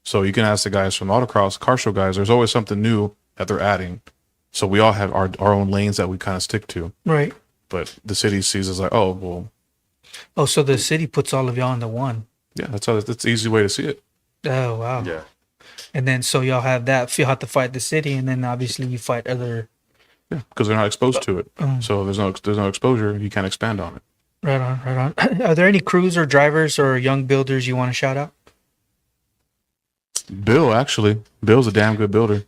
So you can ask the guys from autocross, car show guys. There's always something new that they're adding. So we all have our own lanes that we kind of stick to. Right. But the city sees us like, oh, well. Oh, so the city puts all of y'all into one. Yeah, that's the easy way to see it. Oh, wow. Yeah. And then so y'all have that. You have to fight the city, and then obviously you fight other. Yeah, because they're not exposed to it. So there's no exposure. You can't expand on it. Right on, right on. Are there any crews or drivers or young builders you want to shout out? Bill, actually. Bill's a damn good builder.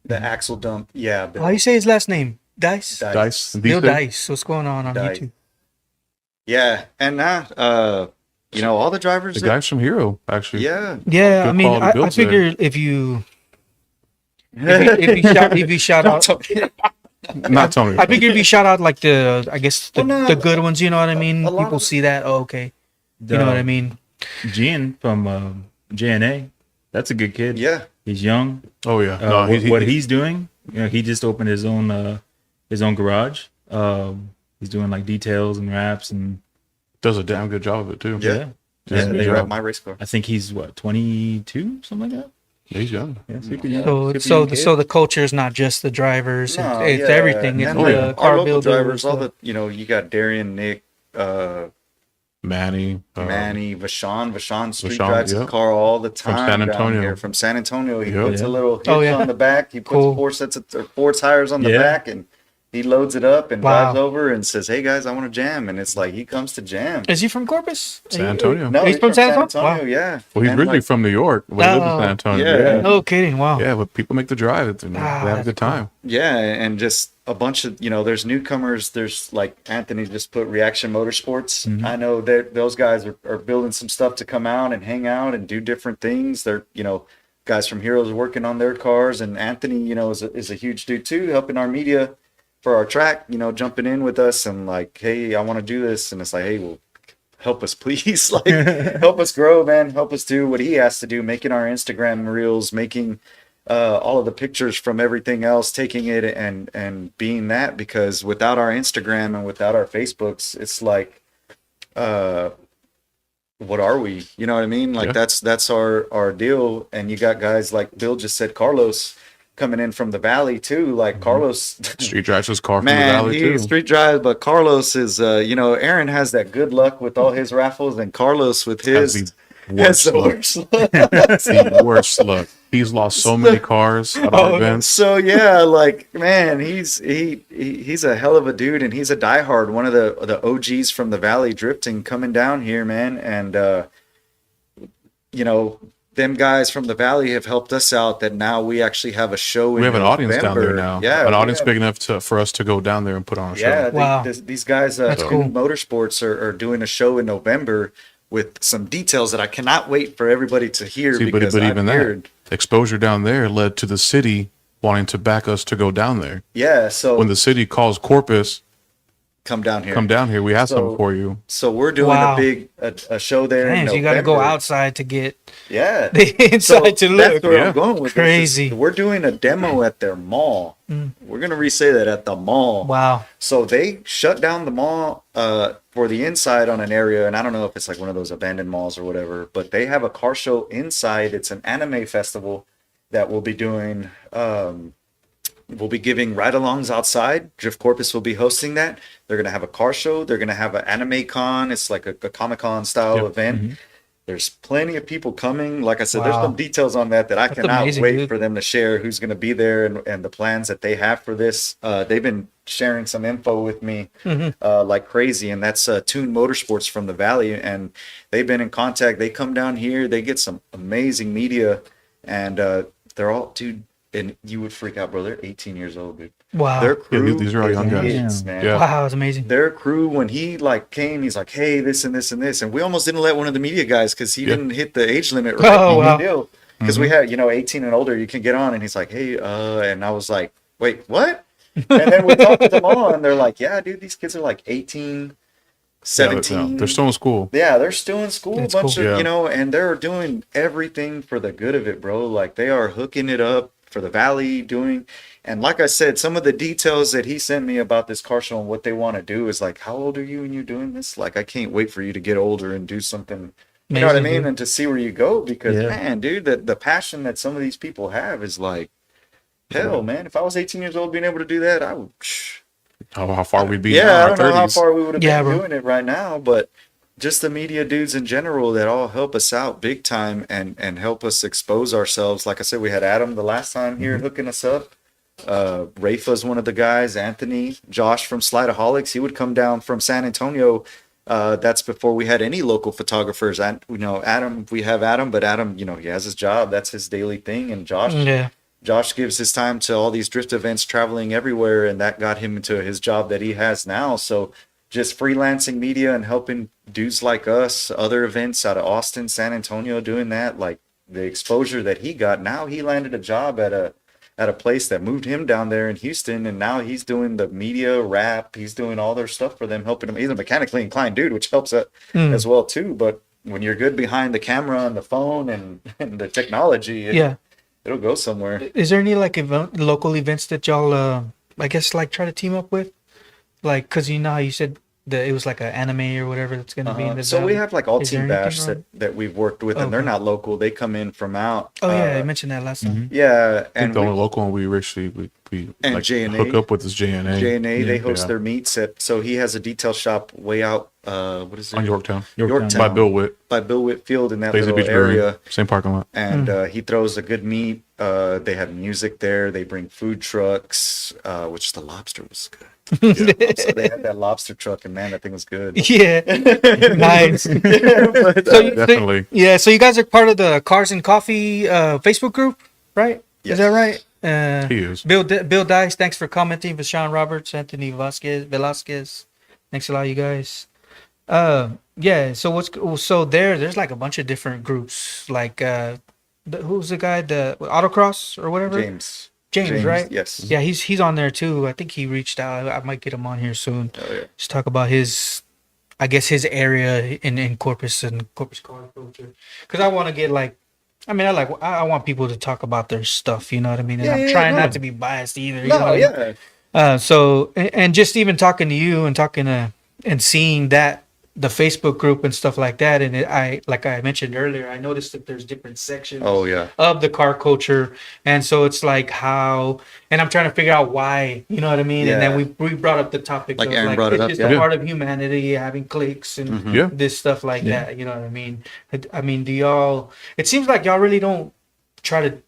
The axle dump. Yeah. How you say his last name? Dice? Dice. Bill Dice. What's going on Dice. YouTube? Yeah. And you know, all the drivers. The guys from Hero, actually. Yeah. Yeah, Good I mean, quality I builds figure if you shout out, Not Tony. I figure if you shout out like the good ones, you know what I mean? a lot People of- see that. Oh, okay. You know what I mean? Gene from JNA, that's a good kid. Yeah. He's young. Oh, yeah. No, What he's doing, you know, he just opened his own garage. He's doing like details and wraps and does a damn good job of it, too. Yeah. Does a good They job. wrap my race car. I think he's 22, something like that. He's young. Yeah, super young. So the culture is not just the drivers; No, it's yeah. everything. It's And the our car local builders, drivers, all the, you know, you got Darian, Nick, Manny. Manny, Vashon. Vashon street Vashon, drives yep. the car all the time San down Antonio. here. From San Antonio, he Yep. puts a little hitch Oh, yeah. on the back. He puts Cool. four tires on the Yeah. back, and he loads it up and Wow. drives over and says, "Hey guys, I want to jam." And it's like he comes to jam. Is he from Corpus? San Antonio. No, He's from San Antonio? Wow. Yeah. Well, he's And, originally like, from New York, but he lives in Oh. San Antonio. Yeah. No kidding. Wow. Yeah, but people make the drive. They have a good time. Yeah, and just a bunch of, you know, there's newcomers. There's like Anthony just put Reaction Motorsports. Mm-hmm. I know that those guys are building some stuff to come out and hang out and do different things. They're, you know, guys from Heroes are working on their cars, and Anthony, you know, is a huge dude too, helping our media for our track, you know, jumping in with us and like, hey, I want to do this, and it's like, hey, well, help us please, like help us grow, man, help us do what he has to do, making our Instagram reels, making all of the pictures from everything else, taking it and being that, because without our Instagram and without our Facebooks, it's like, what are we? You know what I mean? Like Yeah. that's our deal. And you got guys like Bill just said, Carlos coming in from the valley too. Like Carlos, Street drives his car from the man, valley, he too. street drives, but Carlos is, you know, Aaron has that good luck with all his raffles, and Carlos with Has his the has worst the luck. worst luck. The worst luck. He's lost so many cars at our events. So yeah, like man, he's a hell of a dude, and he's a diehard, one of the OGs from the valley drifting coming down here, man. And you know, them guys from the valley have helped us out, that now we actually have a show. We have an audience down there November. now. Yeah, an we audience have- big enough for us to go down there and put on a show. Yeah, Wow. these guys That's in cool. Motorsports are doing a show in November with some details that I cannot wait for everybody to hear. See, but because even I've heard, that exposure down there led to the city wanting to back us to go down there. yeah. So When the city calls Corpus, come down here. come down here. We have So- something for you. So we're doing Wow. a big a show there. Man, in so you got to go November. outside to get Yeah. the inside to That's look. where Yeah. I'm going with Crazy. this. We're doing a demo at their mall. We're gonna re-say that, at the mall. Wow. So they shut down the mall for the inside on an area, and I don't know if it's like one of those abandoned malls or whatever, but they have a car show inside. It's an anime festival that we'll be doing. We'll be giving ride-alongs outside. Drift Corpus will be hosting that. They're gonna have a car show. They're gonna have an anime con. It's like a Comic-Con style Yep. event. There's plenty of people coming. Like I said, there's Wow. some details on that I cannot amazing, wait dude. for them to share, who's going to be there and the plans that they have for this. They've been sharing some info with me like crazy, and that's Tune Motorsports from the Valley, and they've been in contact. They come down here, they get some amazing media, and they're all, dude, and you would freak out, bro. They're 18 years old, dude. Wow. Their crew, these are all young guys. kids, man. Yeah. Wow, it's amazing. Their crew, when he like came, he's like, hey, this and this and this, and we almost didn't let one of the media guys, because he Yeah. didn't hit the age limit right. Oh, wow. Deal. Because we had, 18 and older, you can get on, and he's like, hey, and I was like, wait, what? And then we talked to them all, and they're like, yeah, dude, these kids are like 18, 17. Yeah, they're still in school. Yeah, they're still in school, That's a bunch cool. of, Yeah. and they're doing everything for the good of it, bro. Like, they are hooking it up for the Valley, and like I said, some of the details that he sent me about this car show and what they want to do is like, how old are you when you're doing this? Like, I can't wait for you to get older and do something You know what I Amazing, mean? dude. And to see where you go, because Yeah. man, dude, the passion that some of these people have is like, hell, man. If I was 18 years old being able to do that, I would. How far we'd be Yeah, now in I our don't know how 30s. far we would have Yeah, been bro. doing it right now, but just the media dudes in general that all help us out big time and help us expose ourselves. Like I said, we had Adam the last time here hooking us up. Rafa's one of the guys. Anthony, Josh from Slideaholics, he would come down from San Antonio. That's before we had any local photographers. And Adam, we have Adam, but Adam, he has his job. That's his daily thing. And Yeah. Josh gives his time to all these drift events, traveling everywhere, and that got him into his job that he has now. So just freelancing media and helping dudes like us, other events out of Austin, San Antonio, doing that, like the exposure that he got. Now he landed a job at a place that moved him down there in Houston, and now he's doing the media rap. He's doing all their stuff for them, helping them. He's a mechanically inclined dude, which helps as well too. But when you're good behind the camera and the phone and the technology, it'll go somewhere. Is there any like local events that y'all, I guess, like try to team up with? Like, cause you know how you said that it was like an anime or whatever that's gonna be in the So we valley? have like All Is there Team anything Bash on- that we've worked with, and they're Okay. not local. They come in from out. Oh yeah, I mentioned that last time. Yeah, I think and the only local one we actually we And like J&A. hook up with is J&A. J&A, they Yeah. host their meets at. So he has a detail shop way out. What is it? on Yorktown. Yorktown. By Bill Witt, By Bill Whitfield in that Lazy little Beach Brewery, area. same parking lot. And he throws a good meet. They have music there. They bring food trucks, which the lobster was good. So they had that lobster truck, and man, that thing was good. Yeah, nice. But, So, Definitely. yeah, so you guys are part of the Cars and Coffee Facebook group, right? Yes. Is that right? He is. Bill Dice, thanks for commenting. Vashawn Roberts, Anthony Velasquez, thanks a lot, you guys. Yeah. So there's like a bunch of different groups. Like, who's the guy? The autocross or whatever. James, right? Yes. Yeah, he's on there too. I think he reached out. I might get him on here soon. Oh, yeah. Just talk about his area in Corpus and Corpus car culture. Because I want to get like, I want people to talk about their stuff. You know what I mean? And I'm trying not to be biased either. You know what I mean? So and just even talking to you and talking to and seeing that the Facebook group and stuff like that, and like I mentioned earlier, I noticed that there's different sections of the car culture, and so it's like how, and I'm trying to figure out why, you know what I mean? And then we brought up the topic Like of Aaron like brought it it's up, just yeah. a part of humanity, having cliques and Yeah. this stuff like that. You know what I mean? I mean, do y'all? It seems like y'all really don't try to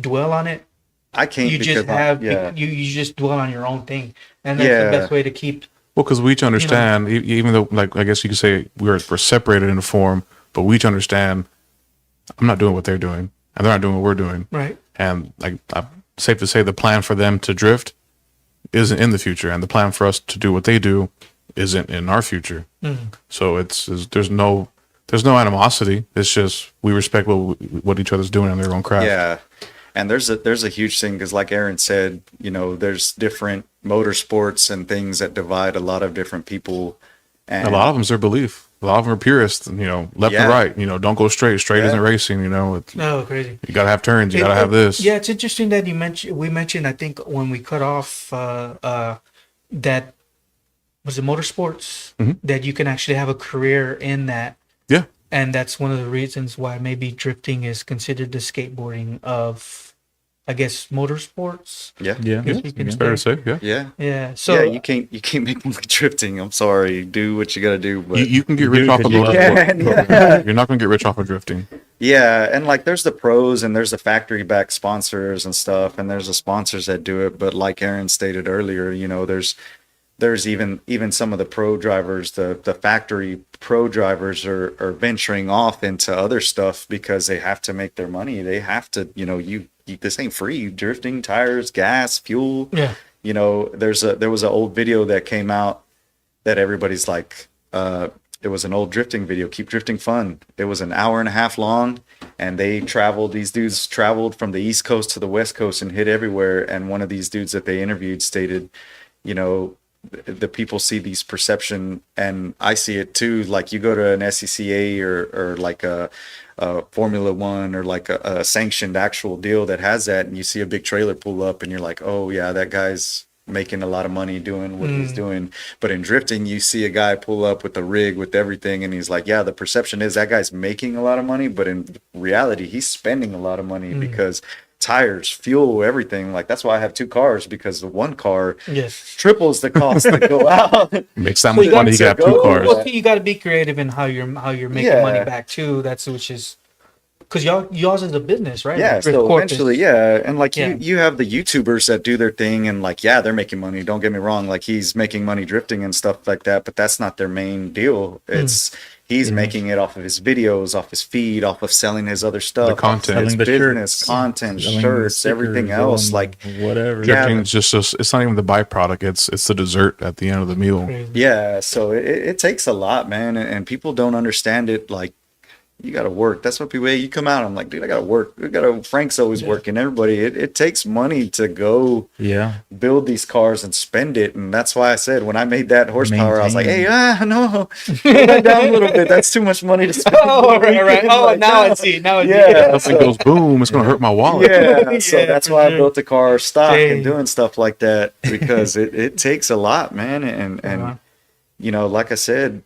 dwell on it. I can't. You just because you just dwell on your own thing, and that's the best way to keep. Well, because we each understand, even though, like, I guess you could say we're separated in the form, but we each understand I'm not doing what they're doing, and they're not doing what we're doing. Right. And, like, safe to say the plan for them to drift isn't in the future, and the plan for us to do what they do isn't in our future. So there's no animosity. It's just we respect what each other's doing in their own craft. Yeah. And there's a huge thing because, like Aaron said, there's different motorsports and things that divide a lot of different people. And A lot of them's their belief. A lot of them are purists. Left Yeah. and right. Don't go straight. Straight isn't racing. Oh, crazy. You gotta have turns. You gotta have this. Yeah, it's interesting that we mentioned. I think when we cut off that was it motorsports that you can actually have a career in that. Yeah. And that's one of the reasons why maybe drifting is considered the skateboarding of, I guess, motorsports. Yeah. Yeah. Guess we can It's fair to say. Yeah. Yeah. Yeah. So Yeah, you can't make me drifting. I'm sorry. Do what you got to do. But You can get rich do off it of 'cause you motorsport. can, You're not gonna get rich off of drifting. yeah, and like there's the pros and there's the factory backed sponsors and stuff, and there's the sponsors that do it. But like Aaron stated earlier, there's even some of the pro drivers, the factory pro drivers are venturing off into other stuff because they have to make their money. They have to, this ain't free. Drifting, tires, gas, fuel. yeah. There was an old video that came out that everybody's like, it was an old drifting video, Keep Drifting Fun. It was an hour and a half long, and these dudes traveled from the East Coast to the West Coast and hit everywhere. And one of these dudes that they interviewed stated, the people see these perception, and I see it too. Like you go to an SCCA or like a Formula One or like a sanctioned actual deal that has that, and you see a big trailer pull up, and you're like, oh yeah, that guy's making a lot of money doing what he's doing. But in drifting, you see a guy pull up with a rig with everything, and he's like, yeah, the perception is that guy's making a lot of money, but in reality, he's spending a lot of money because tires, fuel, everything. Like, that's why I have 2 cars, because the one car triples the cost to go out. Makes that much money. You got 2 cars. Well, you got to be creative in how you're making money back too. That's which is because y'all's is a business, right? Yeah, Like, so Corpus. eventually, and like you have the YouTubers that do their thing, and like, yeah, they're making money. Don't get me wrong, like he's making money drifting and stuff like that, but that's not their main deal. It's he's making it off of his videos, off his feed, off of selling his other stuff, The content. his Selling the business, shirts, content, selling the shirts, everything stickers, else. Like, whatever. Drifting is just it's not even the byproduct. It's the dessert at the end of the meal. Crazy. yeah, so it takes a lot, man, and people don't understand it. Like, you got to work. That's what people, hey, you come out. I'm like, dude, I got to work. Frank's always working. Everybody, it takes money to go build these cars and spend it. And that's why I said, when I made that horsepower, I was like, hey, no, slow that down a little bit. That's too much money to spend. Right. Oh, Like, now no. I see. Now I see. Yeah. If it goes boom, it's gonna hurt my wallet. Yeah, so Yeah, that's for why I sure. built the car stock Dang. and doing stuff like that, because it takes a lot, man. And you know, like I said,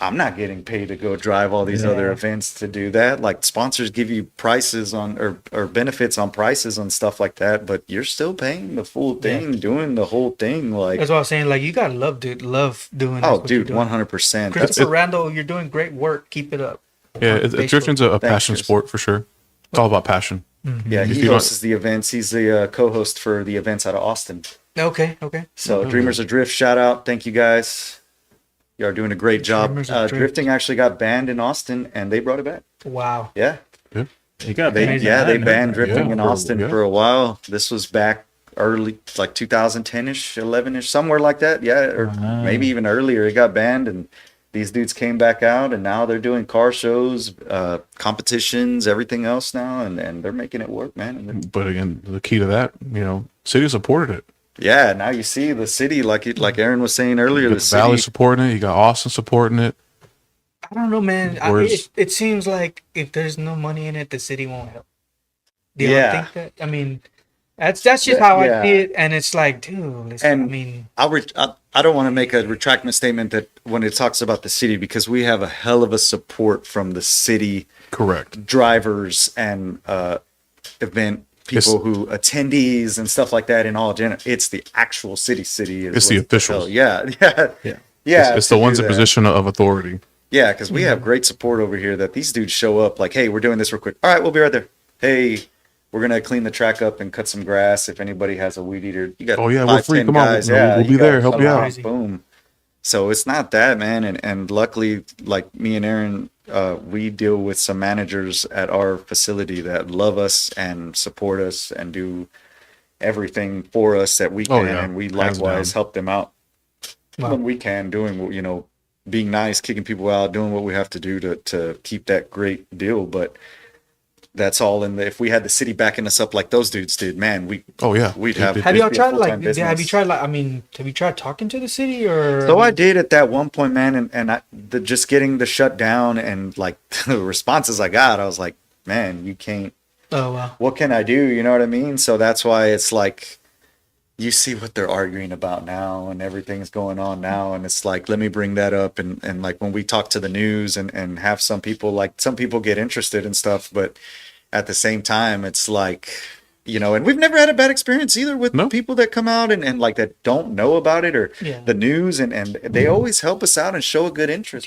I'm not getting paid to go drive all these other events to do that. Like, sponsors give you prices on or benefits on prices on stuff like that, but you're still paying the full thing, doing the whole thing. Like, That's what I was saying. Like, you gotta love doing. oh, what you're dude, doing. 100%. Christopher Randall, you're doing great work. Keep it up. Yeah, Facebook. drifting's a passion Chris. sport for sure. It's all about passion. Yeah, If he you don't- hosts the events. He's the co-host for the events out of Austin. Okay. So Dreamers of Drift, shout out. Thank you guys. You are doing a great job. Dreamers of Drift. Drifting actually got banned in Austin, and they brought it back. Wow. Yeah, They got they banned. they banned drifting Yeah, in for- Austin yeah. for a while. This was back early, like 2010ish, 11ish, somewhere like that. Yeah, or maybe even earlier. It got banned, and these dudes came back out, and now they're doing car shows, competitions, everything else now, and they're making it work, man. And But again, the key to that, city supported it. yeah, now you see the city, like Aaron was saying earlier, You the got the Valley city. supporting it. You got Austin supporting it. I don't know, man. Whereas- It seems like if there's no money in it, the city won't help. Do you Yeah. think that? I mean, that's just how Yeah. I see it, and it's like, dude. And I mean, I don't want to make a retractment statement that when it talks about the city, because we have a hell of a support from the city Correct. drivers and event people who attendees and stuff like that. In all it's the actual city. Is It's the what officials. hell. Yeah. It's the to ones do in that. position of authority. Yeah, because we have great support over here that these dudes show up like, hey, we're doing this real quick. All right, we'll be right there. Hey, we're gonna clean the track up and cut some grass. If anybody has a weed eater, you got Oh, yeah, we're 5, free. 10 Come on, guys. we'll Yeah, be you there, got help you some, out. Boom. So it's not that, man. And luckily, like me and Aaron, we deal with some managers at our facility that love us and support us and do everything for us that we can. Oh, yeah. And we Hands likewise down. help them out Wow. when we can, doing what, being nice, kicking people out, doing what we have to do to keep that great deal. But that's all in the, if we had the city backing us up like those dudes did, man, Oh yeah, we'd have. have y'all it'd be a tried full-time have you business. tried have you tried talking to the city or? So I did at that one point, man, and just getting the shut down and like the responses I got, I was like, man, you can't. Oh wow. What can I do? You know what I mean? So that's why it's like, you see what they're arguing about now and everything's going on now, and it's like, let me bring that up, and like when we talk to the news and have some people get interested in stuff, but at the same time it's like, and we've never had a bad experience either with No. people that come out and like that don't know about it or Yeah. the news, and they always help us out and show a good interest.